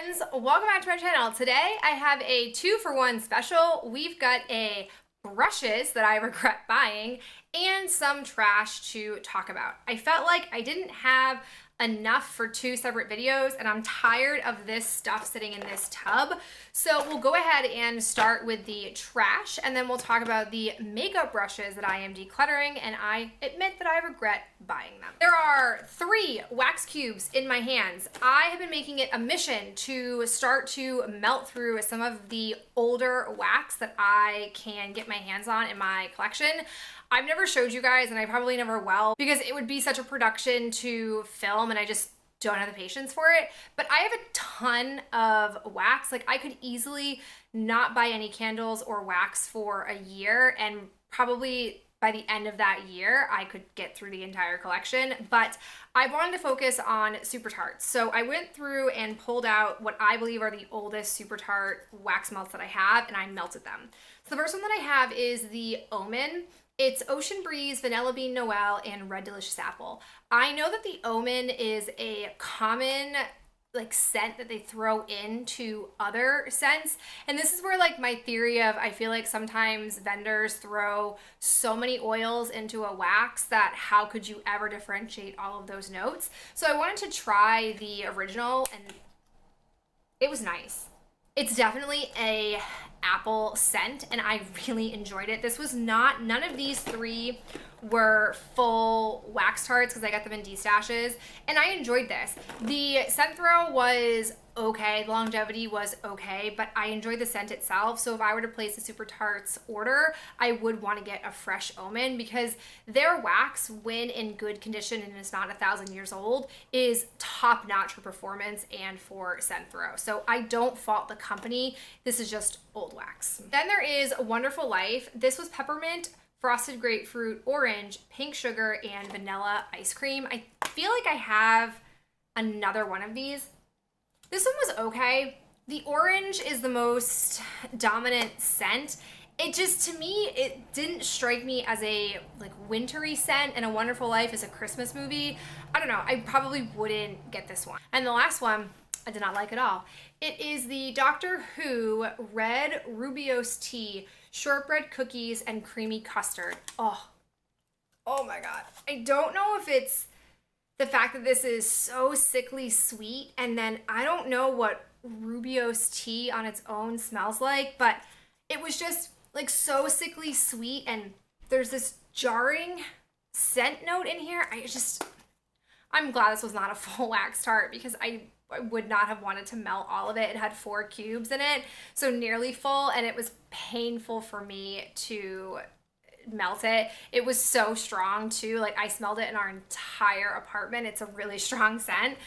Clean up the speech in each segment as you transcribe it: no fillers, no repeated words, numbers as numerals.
friends, welcome back to my channel. Today I have a 2-for-1 special. We've got brushes that I regret buying and some trash to talk about. I felt like I didn't have enough for 2 separate videos and I'm tired of this stuff sitting in this tub. So we'll go ahead and start with the trash and then we'll talk about the makeup brushes that I am decluttering, and I admit that I regret buying them. There are 3 wax cubes in my hands. I have been making it a mission to start to melt through some of the older wax that I can get my hands on in my collection. I've never showed you guys, and I probably never will, because it would be such a production to film and I just don't have the patience for it. But I have a ton of wax. Like, I could easily not buy any candles or wax for a year, and probably by the end of that year, I could get through the entire collection, but I wanted to focus on Super Tarts. So I went through and pulled out what I believe are the oldest Super Tart wax melts that I have, and I melted them. So the first one that I have is the Omen. It's Ocean Breeze, Vanilla Bean Noel, and Red Delicious Apple. I know that the Omen is a common scent that they throw into other scents, and this is where my theory of, I feel like sometimes vendors throw so many oils into a wax that how could you ever differentiate all of those notes? So I wanted to try the original and it was nice. It's definitely a apple scent and I really enjoyed it. This was not, none of these 3 were full wax tarts because I got them in D-stashes, and I enjoyed this. The scent throw was okay, the longevity was okay, but I enjoyed the scent itself. So if I were to place a Super Tarts order, I would want to get a fresh Omen, because their wax, when in good condition and is not 1,000 years old, is top notch for performance and for scent throw. So I don't fault the company. This is just old wax. Then there is Wonderful Life. This was peppermint, frosted grapefruit, orange, pink sugar, and vanilla ice cream. I feel like I have another one of these. This one was okay. The orange is the most dominant scent. It just, to me, it didn't strike me as a wintry scent, and A Wonderful Life is a Christmas movie. I don't know, I probably wouldn't get this one. And the last one, I did not like at all. It is the Doctor Who Red Rooibos Tea, Shortbread Cookies, and Creamy Custard. Oh my God. I don't know if it's the fact that this is so sickly sweet, and then I don't know what Rooibos tea on its own smells like, but it was just so sickly sweet, and there's this jarring scent note in here. I'm glad this was not a full wax tart, because I would not have wanted to melt all of it. It had 4 cubes in it, so nearly full, and it was painful for me to melt it. It was so strong too. I smelled it in our entire apartment. It's a really strong scent.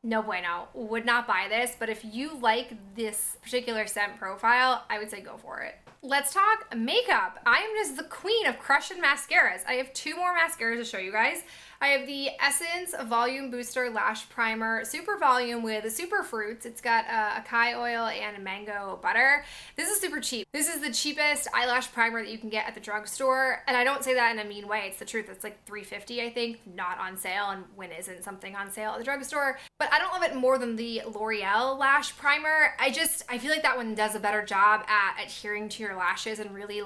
No bueno. Would not buy this, but if you like this particular scent profile, I would say go for it. Let's talk makeup. I am just the queen of crushing mascaras. I have 2 more mascaras to show you guys. I have the Essence Volume Booster Lash Primer, Super Volume with Super Fruits. It's got acai oil and mango butter. This is super cheap. This is the cheapest eyelash primer that you can get at the drugstore, and I don't say that in a mean way. It's the truth. It's $3.50, I think, not on sale, and when isn't something on sale at the drugstore? But I don't love it more than the L'Oreal Lash Primer. I feel like that one does a better job at adhering to your lashes and really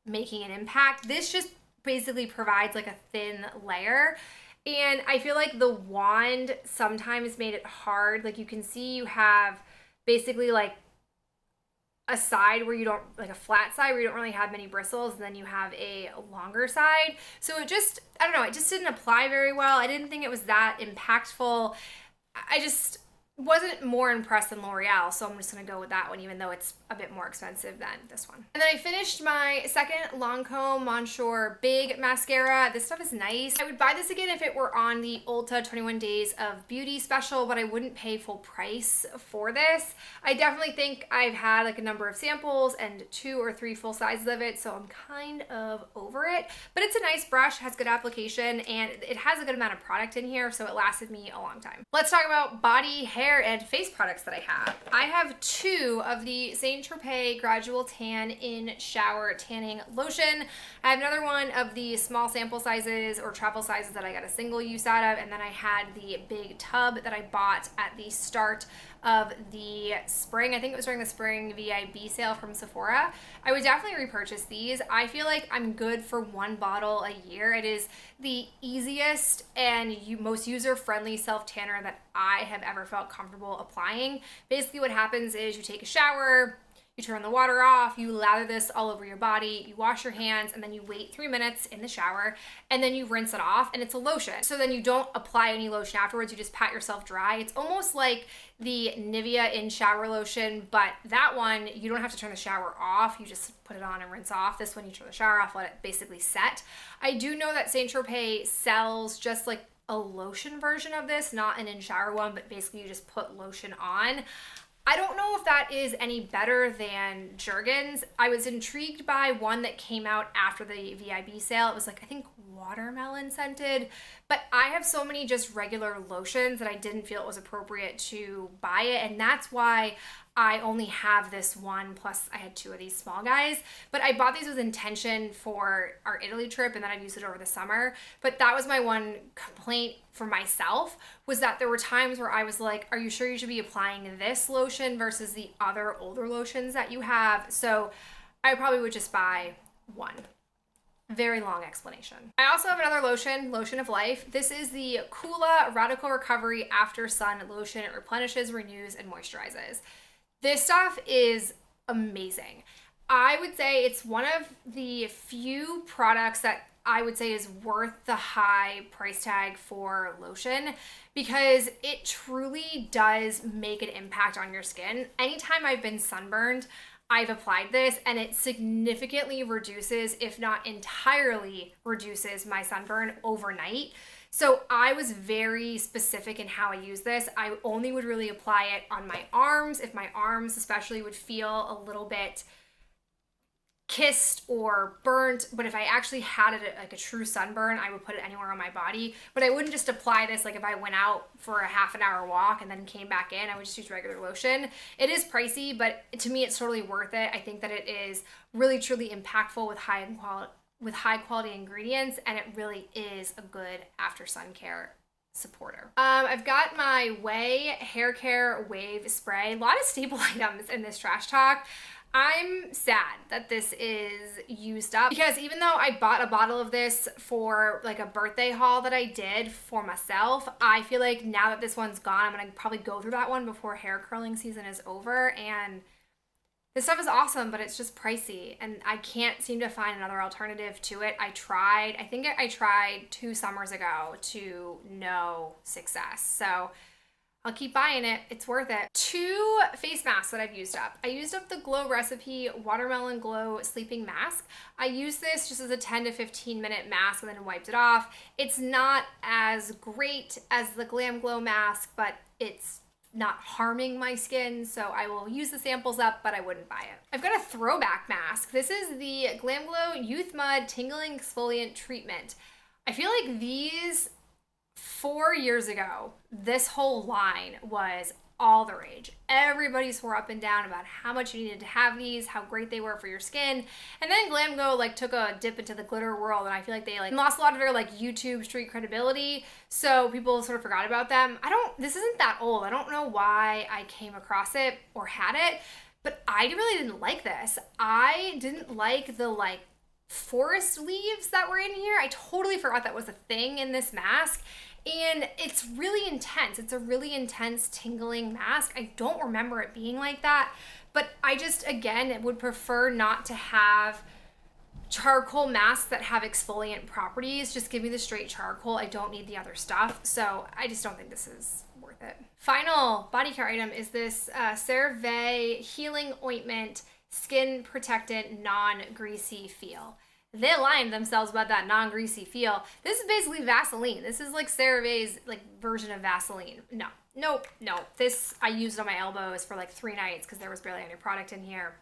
making an impact. This just basically provides a thin layer, and I feel like the wand sometimes made it hard. You can see you have basically a side where you don't, a flat side where you don't really have many bristles, and then you have a longer side. So it just, I don't know, it just didn't apply very well. I didn't think it was that impactful. I just wasn't more impressed than L'Oreal, so I'm just gonna go with that one, even though it's a bit more expensive than this one. And then I finished my second Lancome Monsieur Big Mascara. This stuff is nice. I would buy this again if it were on the Ulta 21 Days of Beauty special, but I wouldn't pay full price for this. I definitely think I've had a number of samples and 2 or 3 full sizes of it, so I'm kind of over it. But it's a nice brush, has good application, and it has a good amount of product in here, so it lasted me a long time. Let's talk about body, hair, and face products that I have. I have 2 of the Saint Tropez Gradual Tan in Shower Tanning Lotion. I have another one of the small sample sizes or travel sizes that I got a single use out of, and then I had the big tub that I bought at the start of the spring, I think it was during the spring VIB sale from Sephora, I would definitely repurchase these. I feel like I'm good for one bottle a year. It is the easiest and most user-friendly self-tanner that I have ever felt comfortable applying. Basically what happens is you take a shower, you turn the water off, you lather this all over your body, you wash your hands, and then you wait 3 minutes in the shower, and then you rinse it off, and it's a lotion. So then you don't apply any lotion afterwards, you just pat yourself dry. It's almost like the Nivea in shower lotion, but that one, you don't have to turn the shower off, you just put it on and rinse off. This one, you turn the shower off, let it basically set. I do know that Saint Tropez sells just like a lotion version of this, not an in-shower one, but basically you just put lotion on. I don't know if that is any better than Jergens. I was intrigued by one that came out after the VIB sale. It was like, I think watermelon scented, but I have so many just regular lotions that I didn't feel it was appropriate to buy it, and that's why I only have this one, plus I had 2 of these small guys, but I bought these with intention for our Italy trip, and then I've used it over the summer. But that was my one complaint for myself, was that there were times where I was like, are you sure you should be applying this lotion versus the other older lotions that you have? So I probably would just buy one. Very long explanation. I also have another lotion, Lotion of Life. This is the Kula Radical Recovery After Sun Lotion. It replenishes, renews, and moisturizes. This stuff is amazing. I would say it's one of the few products that I would say is worth the high price tag for lotion, because it truly does make an impact on your skin. Anytime I've been sunburned, I've applied this, and it significantly reduces, if not entirely reduces, my sunburn overnight. So I was very specific in how I use this. I only would really apply it on my arms, if my arms especially would feel a little bit kissed or burnt. But if I actually had it like a true sunburn, I would put it anywhere on my body. But I wouldn't just apply this like if I went out for a half an hour walk and then came back in. I would just use regular lotion. It is pricey, but to me it's totally worth it. I think that it is really truly impactful with high quality ingredients, and it really is a good after sun care supporter. I've got my Way Hair Care Wave Spray. A lot of staple items in this trash talk. I'm sad that this is used up, because even though I bought a bottle of this for like a birthday haul that I did for myself, I feel like now that this one's gone, I'm gonna probably go through that one before hair curling season is over. And this stuff is awesome, but it's just pricey, and I can't seem to find another alternative to it. I think I tried 2 summers ago to no success. So I'll keep buying it. It's worth it. 2 face masks that I've used up. I used up the Glow Recipe Watermelon Glow Sleeping Mask. I used this just as a 10 to 15 minute mask and then wiped it off. It's not as great as the Glam Glow mask, but it's not harming my skin, so I will use the samples up, but I wouldn't buy it. I've got a throwback mask. This is the Glam Glow Youth Mud Tingling Exfoliant Treatment. I feel like these 4 years ago, this whole line was all the rage. Everybody swore up and down about how much you needed to have these, how great they were for your skin. And then Glam Glow like took a dip into the glitter world, and I feel like they like lost a lot of their like YouTube street credibility. So people sort of forgot about them. This isn't that old. I don't know why I came across it or had it, but I really didn't like this. I didn't like the like forest leaves that were in here. I totally forgot that was a thing in this mask. And it's really intense. It's a really intense tingling mask. I don't remember it being like that, but I just, again, would prefer not to have charcoal masks that have exfoliant properties. Just give me the straight charcoal. I don't need the other stuff. So I just don't think this is worth it. Final body care item is this CeraVe Healing Ointment Skin Protectant Non-Greasy Feel. They aligned themselves about that non-greasy feel. This is basically Vaseline. This is like CeraVe's like version of Vaseline. No. This I used on my elbows for like 3 nights because there was barely any product in here.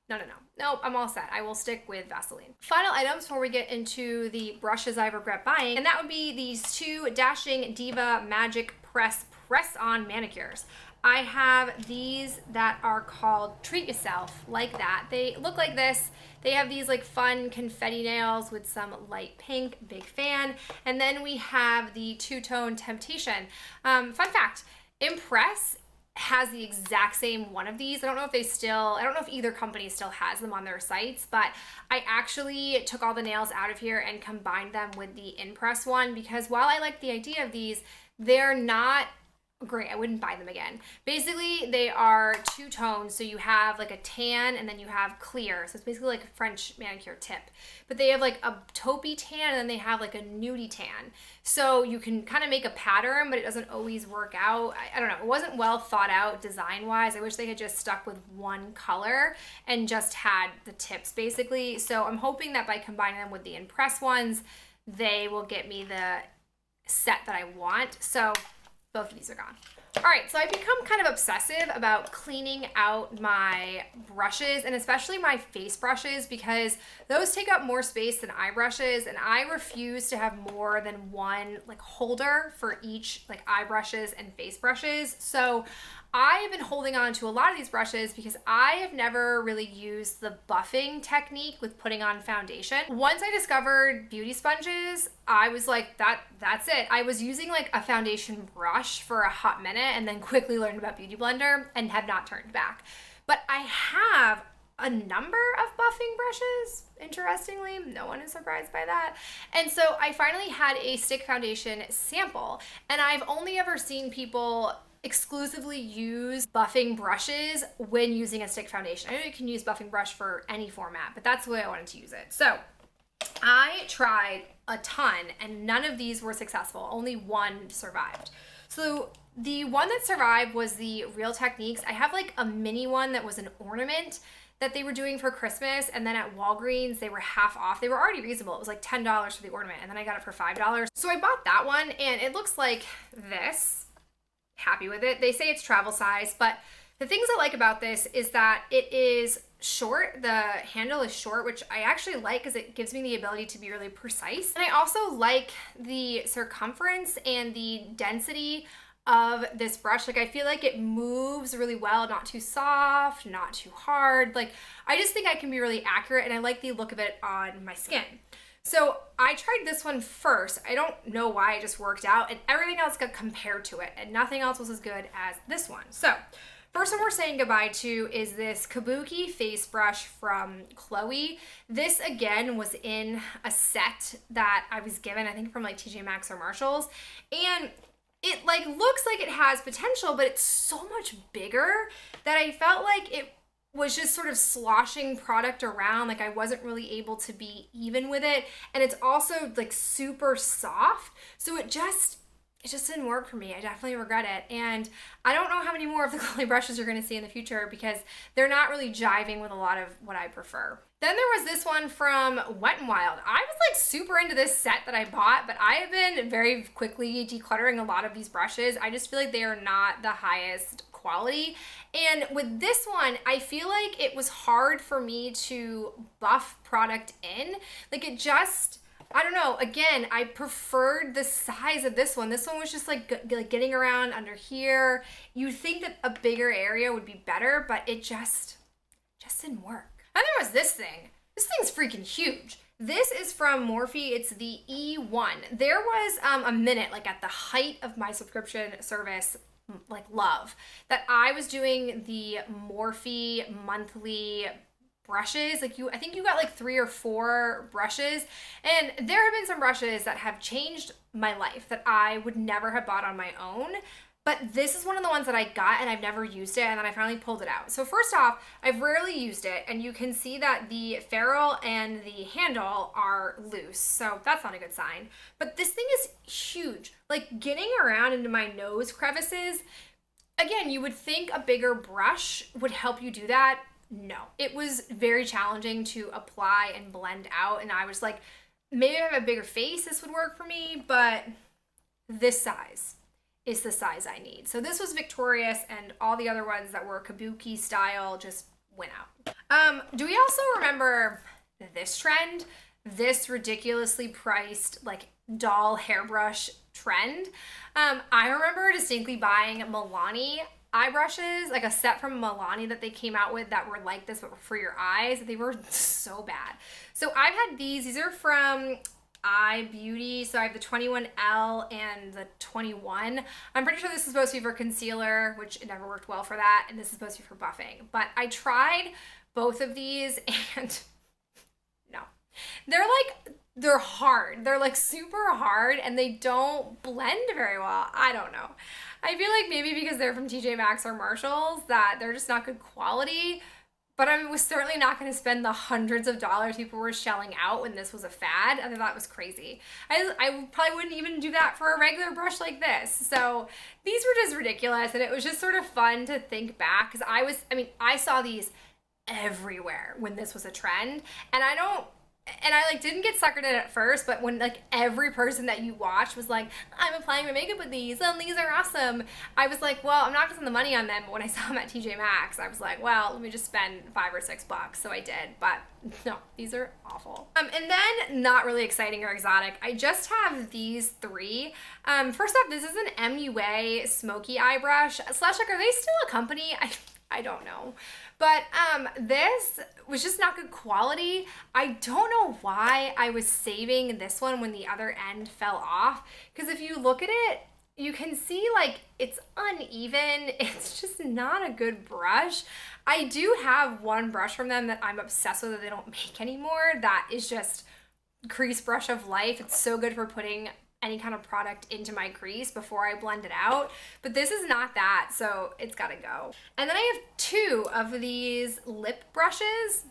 No, I'm all set. I will stick with Vaseline. Final items before we get into the brushes I regret buying, and that would be these 2 Dashing Diva Magic Press-On Manicures. I have these that are called Treat Yourself, like that. They look like this. They have these like fun confetti nails with some light pink, big fan. And then we have the two-tone Temptation. Fun fact, Impress has the exact same one of these. I don't know if either company still has them on their sites, but I actually took all the nails out of here and combined them with the Impress one, because while I like the idea of these, they're not great. I wouldn't buy them again. Basically, they are two tones. So you have like a tan and then you have clear. So it's basically like a French manicure tip. But they have like a taupey tan and then they have like a nudie tan. So you can kind of make a pattern, but it doesn't always work out. I don't know. It wasn't well thought out design-wise. I wish they had just stuck with one color and just had the tips basically. So I'm hoping that by combining them with the Impress ones, they will get me the set that I want. So both of these are gone. All right, so I've become kind of obsessive about cleaning out my brushes, and especially my face brushes, because those take up more space than eye brushes, and I refuse to have more than one like holder for each like eye brushes and face brushes. So I have been holding on to a lot of these brushes because I have never really used the buffing technique with putting on foundation. Once I discovered beauty sponges, I was like, that's it. I was using like a foundation brush for a hot minute and then quickly learned about Beauty Blender and have not turned back. But I have a number of buffing brushes, interestingly. No one is surprised by that. And so I finally had a stick foundation sample, and I've only ever seen people exclusively use buffing brushes when using a stick foundation. I know you can use buffing brush for any format, but that's the way I wanted to use it. So I tried a ton and none of these were successful. Only one survived. So the one that survived was the Real Techniques. I have like a mini one that was an ornament that they were doing for Christmas, and then at Walgreens they were half off. They were already reasonable. It was like $10 for the ornament, and then I got it for $5. So I bought that one, and it looks like this. Happy with it. They say it's travel size, but the things I like about this is that it is short. The handle is short, which I actually like because it gives me the ability to be really precise. And I also like the circumference and the density of this brush. Like I feel like it moves really well, not too soft, not too hard. Like I just think I can be really accurate, and I like the look of it on my skin. So I tried this one first. I don't know why, it just worked out, and everything else got compared to it, and nothing else was as good as this one. So first one we're saying goodbye to is this Kabuki face brush from Chloe. This again was in a set that I was given, I think from like TJ Maxx or Marshalls, and it like looks like it has potential, but it's so much bigger that I felt like it was just sort of sloshing product around. Like I wasn't really able to be even with it. And it's also like super soft. So it just didn't work for me. I definitely regret it. And I don't know how many more of the Chloe brushes you're gonna see in the future because they're not really jiving with a lot of what I prefer. Then there was this one from Wet n Wild. I was like super into this set that I bought, but I have been very quickly decluttering a lot of these brushes. I just feel like they are not the highest quality. And with this one, I feel like it was hard for me to buff product in. Like it just, I don't know, again, I preferred the size of this one. This one was just like getting around under here. You'd think that a bigger area would be better, but it just didn't work. And there was this thing. This thing's freaking huge. This is from Morphe. It's the E1. There was a minute, like at the height of my subscription service, like love, that I was doing the Morphe monthly brushes. Like I think you got like 3 or 4 brushes, and there have been some brushes that have changed my life that I would never have bought on my own. But this is one of the ones that I got and I've never used it, and then I finally pulled it out. So first off, I've rarely used it, and you can see that the ferrule and the handle are loose. So that's not a good sign. But this thing is huge. Like getting around into my nose crevices, again, you would think a bigger brush would help you do that. No, it was very challenging to apply and blend out. And I was like, maybe if I have a bigger face, this would work for me, but this size is the size I need. So this was victorious, and all the other ones that were Kabuki style just went out. Do we also remember this trend? This ridiculously priced like doll hairbrush trend. I remember distinctly buying Milani eye brushes, like a set from Milani that they came out with that were like this but for your eyes. They were so bad. So I've had these are from eye beauty. So I have the 21L and the 21. I'm pretty sure this is supposed to be for concealer, which it never worked well for that. And this is supposed to be for buffing. But I tried both of these and no. They're hard. They're like super hard and they don't blend very well. I don't know. I feel like maybe because they're from TJ Maxx or Marshalls that they're just not good quality. But I was certainly not going to spend the hundreds of dollars people were shelling out when this was a fad. I thought that was crazy. I probably wouldn't even do that for a regular brush like this. So these were just ridiculous. And it was just sort of fun to think back because I saw these everywhere when this was a trend. And I like didn't get suckered in at first, but when like every person that you watched was like, I'm applying my makeup with these and these are awesome, I was like, well, I'm not gonna spend the money on them. But when I saw them at TJ Maxx, I was like, well, let me just spend $5 or $6. So I did, but no, these are awful. And then not really exciting or exotic, I just have these three. First off, this is an MUA smoky eye brush. Slash, like, are they still a company? I don't know. But this was just not good quality. I don't know why I was saving this one when the other end fell off. Because if you look at it, you can see like it's uneven. It's just not a good brush. I do have one brush from them that I'm obsessed with that they don't make anymore. That is just crease brush of life. It's so good for putting any kind of product into my crease before I blend it out, but this is not that, so it's gotta go. And then I have two of these lip brushes.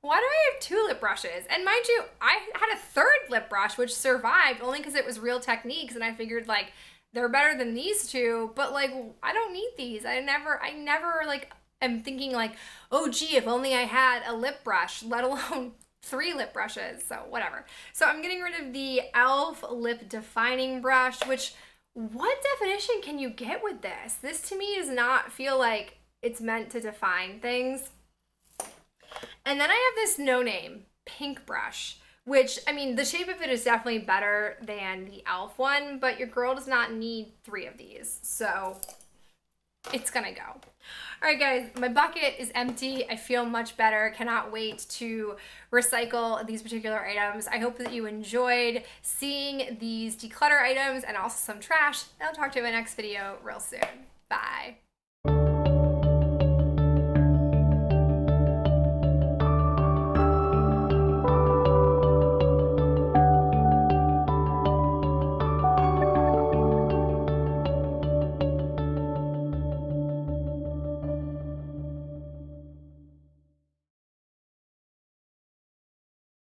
Why do I have two lip brushes? And mind you, I had a third lip brush which survived only because it was Real Techniques and I figured like they're better than these two, but like I don't need these. I never like am thinking like, oh gee, if only I had a lip brush, let alone 3 lip brushes, so whatever. So I'm getting rid of the e.l.f. lip defining brush, which what definition can you get with this? This to me does not feel like it's meant to define things. And then I have this No Name pink brush, which, I mean, the shape of it is definitely better than the e.l.f. one, but your girl does not need 3 of these, so it's gonna go. All right, guys, my bucket is empty. I feel much better. Cannot wait to recycle these particular items. I hope that you enjoyed seeing these declutter items and also some trash. I'll talk to you in my next video real soon. Bye.